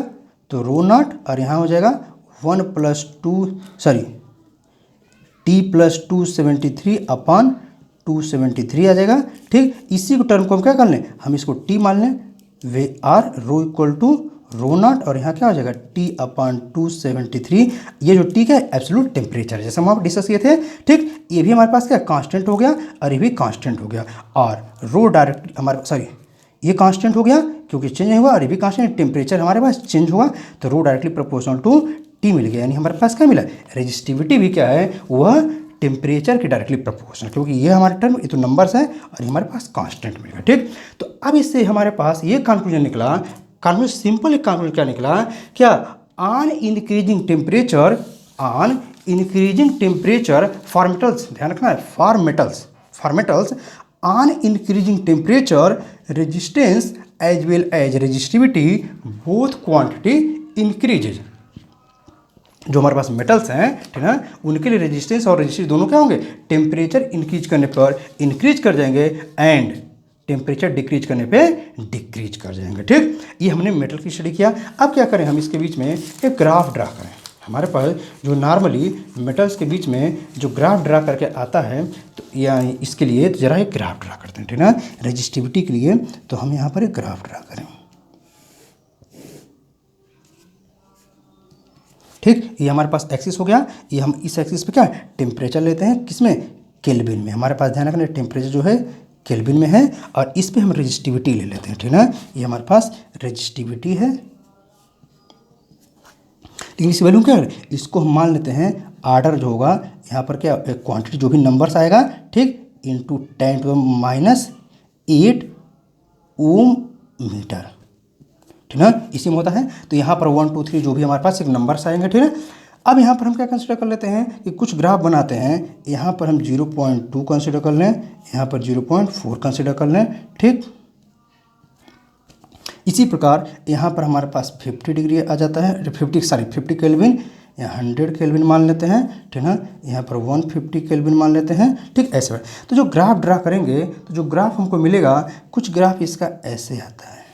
तो रो नॉट, और यहाँ हो जाएगा 1 + 2 सॉरी T+273/273 आ जाएगा, ठीक। इसी को टर्म को हम क्या कर लें, हम इसको T मान लें, we are rho equal to rho naught, और यहाँ क्या हो जाएगा T/273। ये जो T का एब्सोल्यूट टेम्परेचर है, जैसे हम आप डिस्कस किए थे, ठीक। ये भी हमारे पास क्या कांस्टेंट हो गया, और ये भी कांस्टेंट हो गया, और रो डायरेक्ट हमारे सॉरी ये कांस्टेंट हो गया क्योंकि चेंज नहीं हुआ, और ये भी कांस्टेंट, टेम्परेचर हमारे पास चेंज हुआ, तो रो डायरेक्टली प्रोपोर्शनल टू T मिल गया। यानी हमारे पास क्या मिला, रेजिस्टिविटी भी क्या है, वह टेम्परेचर के डायरेक्टली प्रोपोर्शनल, क्योंकि ये हमारे टर्म, ये तो नंबर्स है, और ये हमारे पास कांस्टेंट मिलेगा, ठीक। तो अब इससे हमारे पास ये कंक्लूजन निकला, कंक्लूजन सिंपल एक कंक्लूजन क्या निकला, क्या on increasing temperature for metals, ध्यान रखना है, for metals on increasing temperature resistance as well as resistivity both quantity increases. जो हमारे पास मेटल्स हैं, ठीक है, उनके लिए रेजिस्टेंस और रेजिस्टिविटी दोनों क्या होंगे, टेम्परेचर इंक्रीज करने पर इंक्रीज कर जाएंगे, एंड टेम्परेचर डिक्रीज करने पे डिक्रीज कर जाएंगे, ठीक। ये हमने मेटल की स्टडी किया। अब क्या करें, हम इसके बीच में एक ग्राफ ड्रा करें। हमारे पास जो नॉर्मली मेटल्स के बीच में जो ग्राफ ड्रा करके आता है, तो या इसके लिए तो जरा एक ग्राफ ड्रा करते हैं, ठीक है ना, रेजिस्टिविटी के लिए। तो हम यहाँ पर एक ग्राफ ड्रा करें, ठीक। ये हमारे पास एक्सिस हो गया, ये हम इस एक्सिस पे क्या टेम्परेचर लेते हैं, किसमें, केल्विन में। हमारे पास ध्यान रखना टेम्परेचर जो है केल्विन में है, और इस पे हम रेजिस्टिविटी ले लेते हैं, ठीक है। ये हमारे पास रेजिस्टिविटी है, लेकिन इस वैल्यू क्या है, इसको हम मान लेते हैं आर्डर जो होगा यहाँ पर क्या, क्वांटिटी जो भी नंबर्स आएगा, ठीक, इंटू 10⁻⁸ ओम मीटर, ठीक है, इसी में होता है। तो यहाँ पर 1 2 3 जो भी हमारे पास एक नंबर्स आएंगे, ठीक है। अब यहाँ पर हम क्या कंसिडर कर लेते हैं कि कुछ ग्राफ बनाते हैं, यहाँ पर हम 0.2 कंसिडर कर लें, यहाँ पर 0.4 कंसिडर कर लें, ठीक। इसी प्रकार यहाँ पर हमारे पास 50 डिग्री आ जाता है, 50 केल्विन, यहाँ 100 केल्विन मान लेते हैं, ठीक है। यहाँ पर 150 केल्विन मान लेते हैं, ठीक, ऐसे। तो जो ग्राफ ड्रा करेंगे, तो जो ग्राफ हमको मिलेगा, कुछ ग्राफ इसका ऐसे आता है,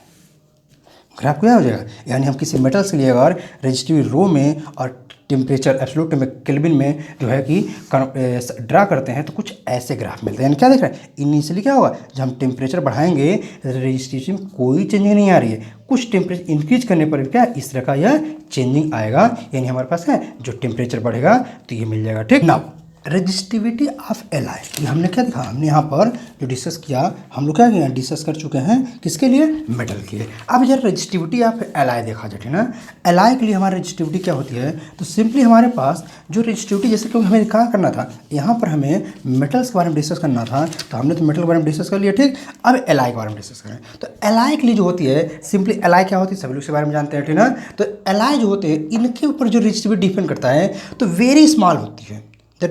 ग्राफ क्या हो जाएगा, यानी हम किसी मेटल्स के लिए अगर रेजिस्टिव रो में और टेम्परेचर एब्सोल्यूट केल्विन में जो है कि ड्रा करते हैं, तो कुछ ऐसे ग्राफ मिलते हैं। यानी क्या देख रहे हैं, इनिशियली क्या होगा, जब हम टेम्परेचर बढ़ाएंगे, रेजिस्टिविटी में कोई चेंजिंग नहीं आ रही है, कुछ टेम्परेचर इंक्रीज करने पर क्या इस तरह का यह चेंजिंग आएगा, यानी हमारे पास है जो टेम्परेचर बढ़ेगा तो ये मिल जाएगा, ठीक ना। रेजिस्टिविटी ऑफ एलाई, ये हमने क्या देखा, हमने यहाँ पर जो डिस्कस किया, हम लोग क्या किया, डिस्कस कर चुके हैं, किसके लिए, मेटल के लिए। अब जरा रेजिस्टिविटी ऑफ एलाई देखा जाए, ठीक ना। एलाई के लिए हमारी रेजिस्टिविटी क्या होती है, तो सिंपली हमारे पास जो रेजिस्टिविटी, जैसे क्योंकि हमें क्या करना था, यहाँ पर हमें मेटल्स के बारे में डिस्कस करना था, तो हमने तो मेटल के बारे में डिस्कस कर लिया, ठीक। अब एलाई के बारे में डिस्कस करें, तो एलाई के लिए जो होती है, सिंपली एलाई क्या होती है, सभी लोग इसके बारे में जानते हैं, ठीक ना। तो एलाई जो होते हैं, इनके ऊपर जो रेजिस्टिविटी डिपेंड करता है, तो वेरी स्मॉल होती है। The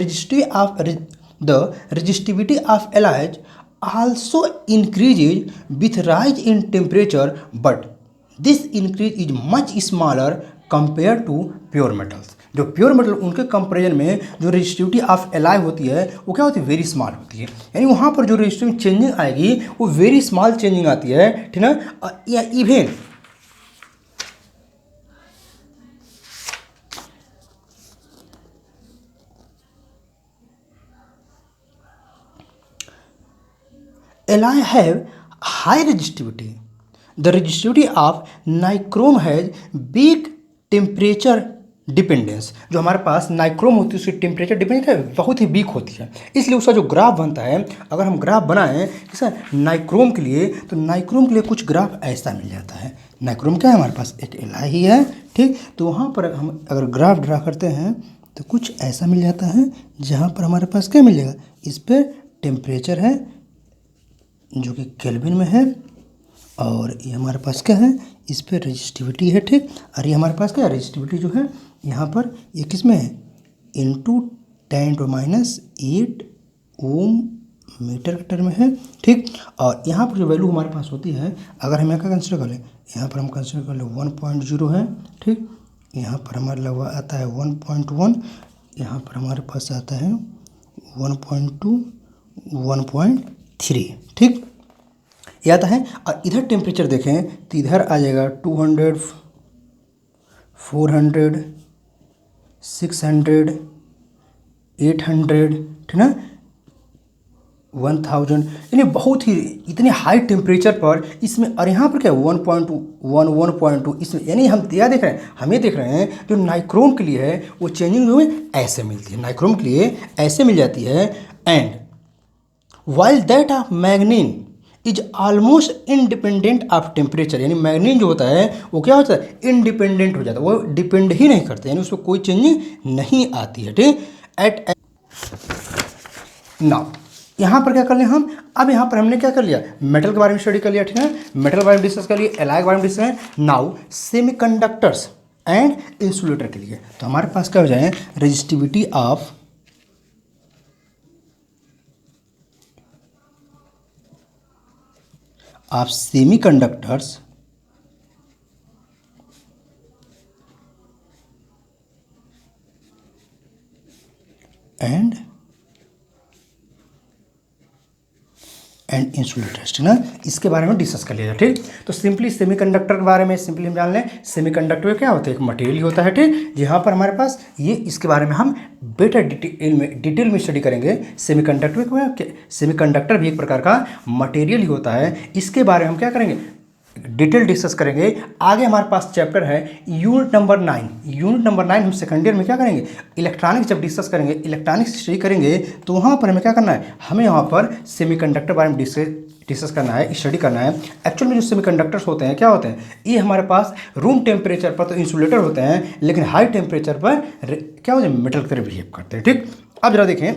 resistivity of alloys also increases with rise in temperature, but this increase is much smaller compared to pure metals. जो प्योर मेटल उनके कंपेरिजन में जो रेजिस्टिविटी ऑफ एलाई होती है, वो क्या होती है, वेरी स्मॉल होती है। यानी वहाँ पर जो रेजिस्टिविटी चेंजिंग आएगी, वो वेरी स्मॉल चेंजिंग आती है, ठीक ना। या even alloy have high resistivity. The resistivity of nichrome has big temperature dependence, जो हमारे पास नाइक्रोम होती है उसकी टेम्परेचर डिपेंडेंस है बहुत ही वीक होती है, इसलिए उसका जो ग्राफ बनता है, अगर हम ग्राफ बनाएं किसा नाइक्रोम के लिए, तो नाइक्रोम के लिए कुछ ग्राफ ऐसा मिल जाता है। नाइक्रोम क्या है, हमारे पास एक एलाई ही है, ठीक। तो वहाँ पर हम अगर ग्राफ ड्रा करते हैं तो कुछ ऐसा मिल जाता है, जहाँ पर हमारे पास क्या मिलेगा, इस पर टेम्परेचर है जो कि केल्विन में है, और ये हमारे पास क्या है, इस पर रजिस्टिविटी है, ठीक। और ये हमारे पास क्या है, रजिस्टिविटी जो है यहाँ पर ये किस में है, इंटू 10⁻⁸ ओम मीटर के टर्म में है, ठीक। और यहाँ पर जो वैल्यू हमारे पास होती है, अगर हम यहाँ का कंसिडर कर लें, यहाँ पर हम कंसिडर कर लें 1.0 है, ठीक। यहाँ पर हमारे लगवा आता है 1.1, यहाँ पर हमारे पास आता है 1.2, 1.3, ठीक, ये आता है। और इधर टेम्परेचर देखें तो इधर आ जाएगा 200, 400, 600, 800, ठीक ना, 1000, यानी बहुत ही इतने हाई टेम्परेचर पर इसमें। और यहाँ पर क्या 1.2, 1.2 इसमें, यानी हम क्या देख रहे हैं, हमें देख रहे हैं जो नाइक्रोम के लिए है वो चेंजिंग जो है ऐसे मिलती है, नाइक्रोम के लिए ऐसे मिल जाती है। And while that of मैग्नीन is almost independent of temperature, यानी मैग्नीन जो होता है वो क्या होता है, इंडिपेंडेंट हो जाता है, वो डिपेंड ही नहीं करते, यानी उसमें कोई चेंजिंग नहीं आती है, ठीक। एट नाउ यहाँ पर क्या कर लें हम, अब यहाँ पर हमने क्या कर लिया, मेटल के बारे में स्टडी कर लिया, ठीक है, मेटल के बारे में डिस्कस कर लिया, एलाई के बारे में डिस्कस है। नाउ सेमीकंडक्टर्स एंड इंसुलेटर के लिए तो हमारे पास क्या हो जाए, resistivity of semiconductors and insulators, ठीक ना, इसके बारे में डिस्कस कर लिया, ठीक। तो सिंपली सेमीकंडक्टर के बारे में सिंपली हम जान लें, सेमीकंडक्टर क्या होता है, एक मटेरियल होता है, ठीक, जहाँ पर हमारे पास ये, इसके बारे में हम बेटर डिटेल में स्टडी करेंगे। सेमीकंडक्टर भी एक प्रकार का मटेरियल ही होता है, इसके बारे में हम क्या करेंगे, डिटेल डिस्कस करेंगे। आगे हमारे पास चैप्टर है यूनिट नंबर 9, यूनिट नंबर 9 हम सेकंड ईयर में क्या करेंगे, इलेक्ट्रॉनिक्स जब डिस्कस करेंगे, इलेक्ट्रॉनिक्स स्टडी करेंगे, तो वहाँ पर हमें क्या करना है, हमें वहाँ पर सेमीकंडक्टर बारे में डिस्कस करना है, स्टडी करना है। एक्चुअल में जो सेमीकंडक्टर्स होते हैं क्या होते हैं, ये हमारे पास रूम टेम्परेचर पर तो इंसुलेटर होते हैं, लेकिन हाई टेम्परेचर पर क्या होते हैं, मेटल की तरह बिहेव करते हैं, ठीक। अब जरा देखें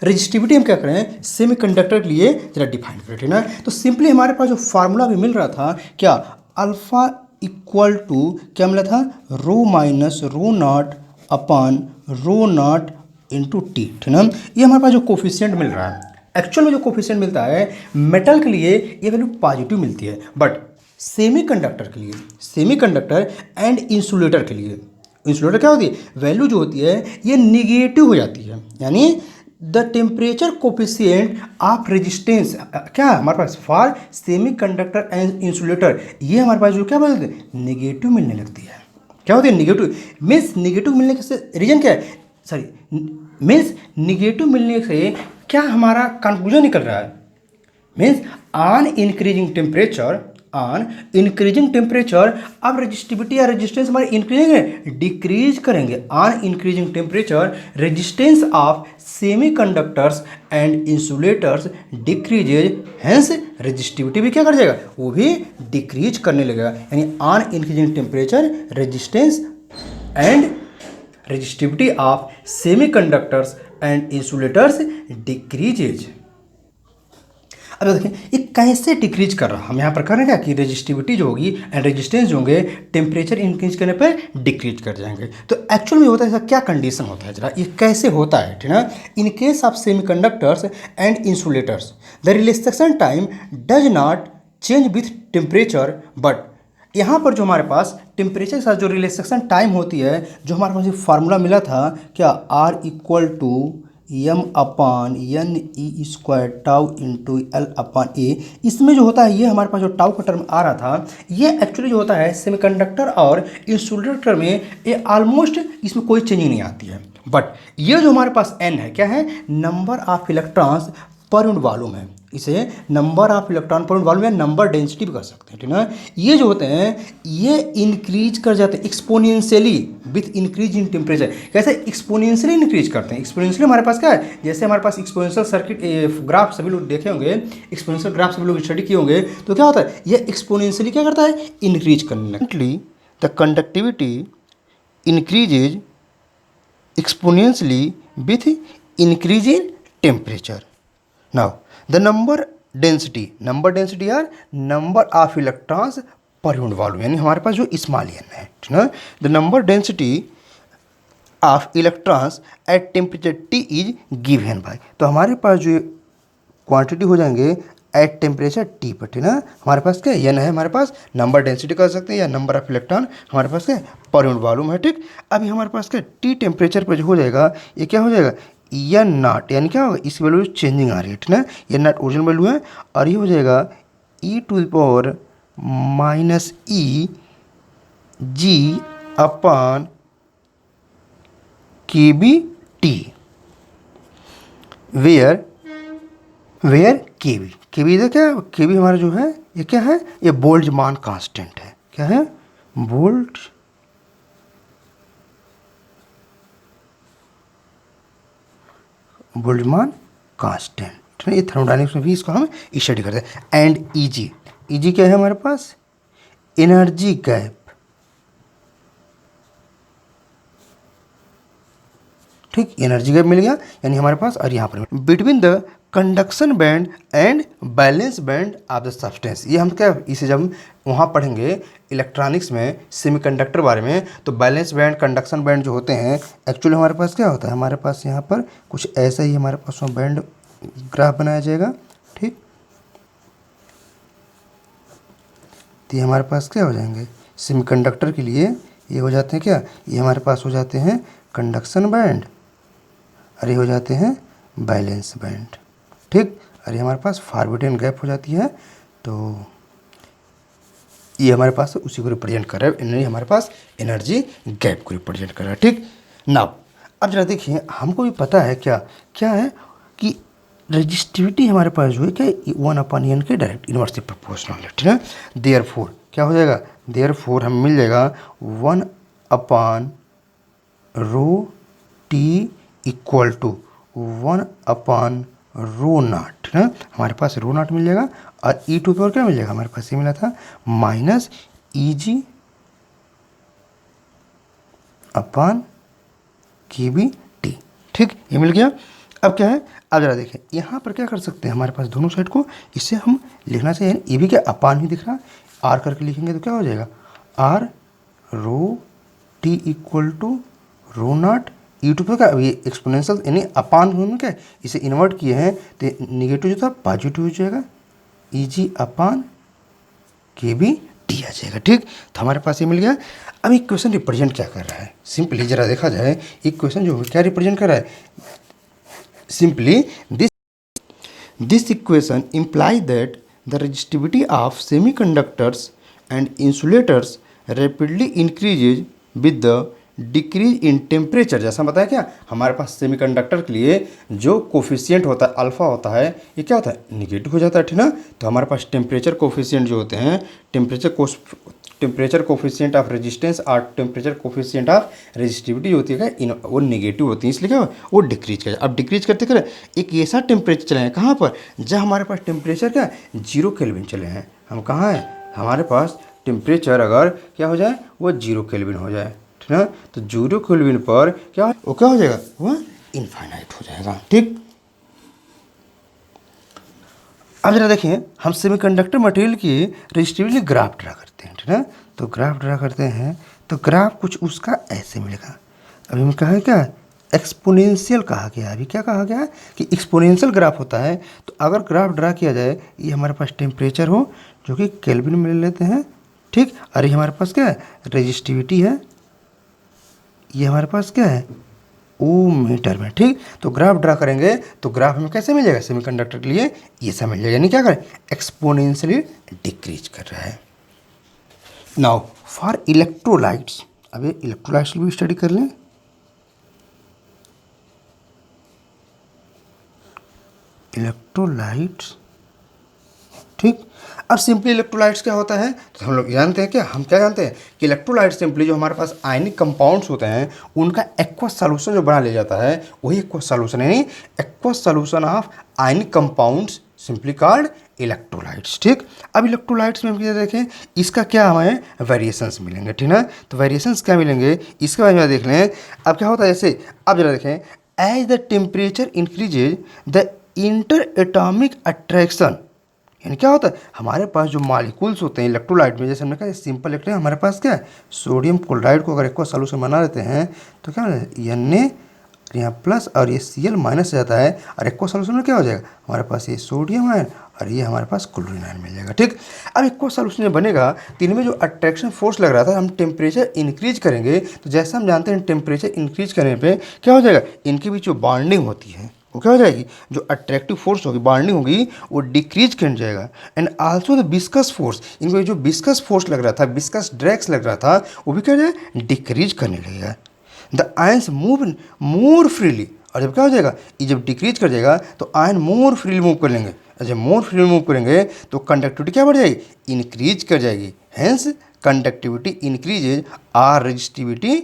रजिस्टिविटी हम क्या करें, सेमीकंडक्टर के लिए जरा डिफाइन करें, ठीक ना। तो सिंपली हमारे पास जो फार्मूला भी मिल रहा था क्या, अल्फा इक्वल टू क्या मिला था, rho minus rho naught upon rho naught into T, ठीक ना। ये हमारे पास जो कोफिशिएंट मिल रहा है, एक्चुअल में जो कोफिशिएंट मिलता है मेटल के लिए ये वैल्यू पॉजिटिव मिलती है, बट सेमीकंडक्टर के लिए, सेमीकंडक्टर एंड इंसुलेटर के लिए, इंसुलेटर क्या होती है, वैल्यू जो होती है ये निगेटिव हो जाती है, यानी the temperature coefficient of resistance क्या है हमारे पास फॉर सेमीकंडक्टर एंड इंसुलेटर, ये हमारे पास जो क्या बोलते हैं, नेगेटिव मिलने लगती है। क्या होती है नेगेटिव, मीन्स नेगेटिव मिलने के रीजन क्या है, सॉरी मीन्स नेगेटिव मिलने से क्या हमारा कंक्लूजन निकल रहा है, मीन्स ऑन इंक्रीजिंग टेम्परेचर, अब रजिस्टिविटी या रेजिस्टेंस हमारे इंक्रीजिंग है, डिक्रीज करेंगे। On increasing temperature resistance of semiconductors and insulators decreases, hence resistivity भी क्या कर जाएगा, वो भी डिक्रीज करने लगेगा। यानी on increasing temperature resistance and resistivity of semiconductors and insulators decreases. अब देखिए ये कैसे डिक्रीज कर रहा है, हम यहाँ पर कर रहे हैं क्या कि रेजिस्टिविटी जो होगी एंड रेजिस्टेंस जो होंगे टेम्परेचर इंक्रीज करने पर डिक्रीज कर जाएंगे। तो एक्चुअल में होता है क्या कंडीशन होता है, जरा ये कैसे होता है, ठीक ना। In case of semiconductors and insulators the relaxation time does not change with temperature, but यहाँ पर जो हमारे पास टेम्परेचर के साथ जो रिलैक्सेशन टाइम होती है, जो हमारे पास फार्मूला मिला था क्या, R equal to M upon N E square tau into L upon A, इसमें जो होता है ये हमारे पास जो टाउ का टर्म आ रहा था, ये एक्चुअली जो होता है सेमीकंडक्टर और इंसुलेटर में ये ऑलमोस्ट इसमें कोई चेंजिंग नहीं आती है, बट ये जो हमारे पास एन है क्या है, number of electrons per unit volume है, इसे नंबर ऑफ इलेक्ट्रॉन पर वॉल्यूम या नंबर डेंसिटी भी कर सकते हैं, ठीक ना। ये जो होते हैं ये इंक्रीज कर जाते हैं exponentially with increase in temperature. कैसे एक्सपोनेंशियली इंक्रीज करते हैं? एक्सपोनेंशियली हमारे पास क्या है, जैसे हमारे पास एक्सपोनेंशियल सर्किट ग्राफ सभी लोग देखे होंगे, एक्सपोनेंशियल ग्राफ सभी लोग स्टडी किए होंगे, तो क्या होता है ये एक्सपोनेंशियली क्या करता है, इंक्रीज करने लगता है। The conductivity increases exponentially with increase in temperature. Now the number density are number of electrons per unit volume, यानी हमारे पास जो स्मॉल n है, ठीक ना। The number density of electrons at temperature T is given by, तो हमारे पास जो quantity हो जाएंगे एट टेम्परेचर T पर, ठीक ना। हमारे पास क्या n है, हमारे पास नंबर डेंसिटी कर सकते हैं या नंबर ऑफ इलेक्ट्रॉन हमारे पास क्या पर यूनिट वॉल्यूम है, ठीक। अभी हमारे पास क्या T टेम्परेचर पर जो हो जाएगा ये क्या हो जाएगा n नॉट, यानी क्या होगा इस वैल्यू चेंजिंग आ रही है, ठीक ना। n नॉट ओरिजिनल वैल्यू है और ये हो जाएगा e⁻⁻⁻ g upon kBT, where KB इधर क्या, केबी हमारा जो है ये क्या है, ये बोल्ट्जमान कांस्टेंट है। क्या है, बोल्ट्जमान कांस्टेंट, ठीक है। ये थर्मोडायनेमिक्स में भी इसको हम स्टडी करते हैं। एंड ईजी क्या है हमारे पास, एनर्जी गैप, ठीक, एनर्जी गैप मिल गया, यानी हमारे पास और यहाँ पर between the conduction band and balance band of the substance. ये हम क्या, इसे जब वहाँ पढ़ेंगे इलेक्ट्रॉनिक्स में सेमीकंडक्टर बारे में, तो बैलेंस बैंड कंडक्शन बैंड जो होते हैं एक्चुअली हमारे पास क्या होता है, हमारे पास यहाँ पर कुछ ऐसा ही हमारे पास बैंड ग्राफ बनाया जाएगा, ठीक। तो ये हमारे पास क्या हो जाएंगे सेमीकंडक्टर के लिए, ये हो जाते हैं क्या, ये हमारे पास हो जाते हैं कंडक्शन बैंड और ये हो जाते हैं बैलेंस बैंड, ठीक। और ये हमारे पास फॉरवर्ड एंड गैप हो जाती है, तो ये हमारे पास उसी को रिप्रेजेंट कर रहा है, हमारे पास एनर्जी गैप को रिप्रेजेंट कर रहा है, ठीक। नाउ अब जरा देखिए, हमको भी पता है क्या क्या है कि रेजिस्टिविटी हमारे पास जो है क्या 1/n के डायरेक्ट इनवर्सली प्रोपोर्शनल है, ठीक है। देयरफॉर क्या हो जाएगा, देयरफॉर हमें मिल जाएगा 1/ρT इक्वल टू 1/ρ0, ठीक है। हमारे पास ρ0 मिल जाएगा और E2 पर क्या मिल जाएगा, हमारे पास ये मिला था माइनस EG अपॉन kBT, ठीक, ये मिल गया। अब क्या है, अब जरा देखें यहाँ पर क्या कर सकते हैं, हमारे पास दोनों साइड को इससे हम लिखना चाहिए, ये भी क्या अपान ही दिख रहा है, आर करके लिखेंगे तो क्या हो जाएगा r ρT equal to ρ0 E2 पर क्या, ये एक्सपोनेंशियल यानी अपान में क्या इसे इन्वर्ट किए हैं तो निगेटिव जो था पॉजिटिव हो जाएगा, EG अपॉन kBT आ जाएगा, ठीक। तो हमारे पास ये मिल गया। अब इक्वेशन रिप्रेजेंट क्या कर रहा है, सिंपली जरा देखा जाए इक्वेशन जो क्या रिप्रेजेंट कर रहा है, simply this equation imply that the resistivity of semiconductors and insulators rapidly increases with the decrease in temperature. जैसा बताया क्या, हमारे पास सेमीकंडक्टर के लिए जो कोफिशिएंट होता है अल्फा होता है, ये क्या होता है निगेटिव हो जाता है, ठीक ना। तो हमारे पास टेम्परेचर कोफिशिएंट जो होते हैं, टेम्परेचर कोफिशिएंट ऑफ रेजिस्टेंस और टेम्परेचर कोफिशिएंट ऑफ रेजिस्टिविटी होती है वो नेगेटिव होती है, इसलिए क्या वो डिक्रीज कर, अब डिक्रीज करते करें एक ऐसा टेम्परेचर चले हैं कहाँ पर, जब हमारे पास टेम्परेचर क्या 0 केल्विन चले हैं, हम कहाँ हैं, हमारे पास टेम्परेचर अगर क्या हो जाए वो 0 केल्विन हो जाए, ठीक है। तो 0 केल्विन पर क्या वो क्या हो जाएगा, वह इनफाइनाइट हो जाएगा, ठीक। अब जरा देखिए, हम सेमीकंडक्टर मटेरियल की रेजिस्टिविटी ग्राफ ड्रा करते हैं, ठीक है। तो ग्राफ ड्रा करते हैं तो ग्राफ कुछ उसका ऐसे मिलेगा। अभी हम कहा है क्या एक्सपोनेंशियल कहा गया, अभी क्या कहा गया कि एक्सपोनेंशियल ग्राफ होता है। तो अगर ग्राफ ड्रा किया जाए, ये हमारे पास टेम्परेचर हो जो कि केल्विन में ले लेते हैं, ठीक। और ये हमारे पास क्या है रेजिस्टिविटी है, ये हमारे पास क्या है ओम मीटर में, ठीक। तो ग्राफ ड्रा करेंगे तो ग्राफ में कैसे मिल जाएगा, सेमीकंडक्टर के लिए ये सब मिल जाएगा, यानी क्या करें एक्सपोनेंशियली डिक्रीज कर रहा है। नाउ फॉर इलेक्ट्रोलाइट्स, अब ये इलेक्ट्रोलाइट्स भी स्टडी कर लें। इलेक्ट्रोलाइट्स ठीक। अब सिंपली इलेक्ट्रोलाइट्स क्या होता है, तो हम लोग जानते हैं, हम क्या जानते हैं कि इलेक्ट्रोलाइट सिंपली जो हमारे पास आयनिक कंपाउंड्स होते हैं उनका एक्वस सॉल्यूशन जो बना लिया जाता है वही एक्वस सॉल्यूशन है, aqueous solution of ionic compounds simply called electrolytes. ठीक। अब इलेक्ट्रोलाइट्स में हम क्या देखें, इसका क्या हमें वेरिएशंस मिलेंगे, ठीक ना। तो वेरिएशंस क्या मिलेंगे इसके बारे में देख लें। अब क्या होता है, जैसे अब जरा देखें, as the temperature increases the inter atomic attraction, यानी क्या होता है हमारे पास जो मॉलिक्यूल्स होते हैं इलेक्ट्रोलाइट में, जैसे हमने कहा सिंपल इलेक्ट्रॉन हमारे पास क्या है, सोडियम क्लोराइड को अगर एक सॉल्यूशन बना लेते हैं तो क्या Na यहाँ प्लस और ये Cl माइनस जाता है और एक सॉल्यूशन में क्या हो जाएगा, हमारे पास ये सोडियम आयन और ये हमारे पास क्लोरीन आयन मिल जाएगा। ठीक। अब एक सॉल्यूशन जब बनेगा तो इनमें जो अट्रैक्शन फोर्स लग रहा था, हम टेम्परेचर इंक्रीज करेंगे तो जैसा हम जानते हैं टेम्परेचर इंक्रीज करने पे क्या हो जाएगा, इनके बीच जो बॉन्डिंग होती है वो क्या हो जाएगी, जो अट्रैक्टिव फोर्स होगी बॉन्डिंग होगी वो डिक्रीज कर जाएगा। And also the viscous force, इनको जो विस्कस फोर्स लग रहा था, विस्कस ड्रैग्स लग रहा था वो भी क्या हो जाएगा, डिक्रीज करने लगेगा। The ions move more freely, और जब क्या हो जाएगा, ये जब डिक्रीज कर जाएगा तो आयन मोर फ्रीली मूव कर लेंगे, और जब मोर फ्रीली मूव करेंगे तो कंडक्टिविटी क्या बढ़ जाएगी, इंक्रीज कर जाएगी। हेंस कंडक्टिविटी इंक्रीजेज और resistivity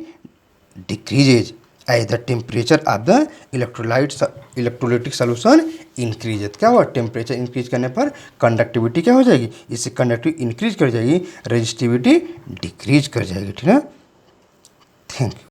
decreases as the temperature of the electrolytic solution increase. क्या हुआ, टेम्परेचर इंक्रीज करने पर कंडक्टिविटी क्या हो जाएगी, इससे कंडक्टिविटी इंक्रीज कर जाएगी, रेजिस्टिविटी डिक्रीज कर जाएगी। ठीक है, थैंक यू।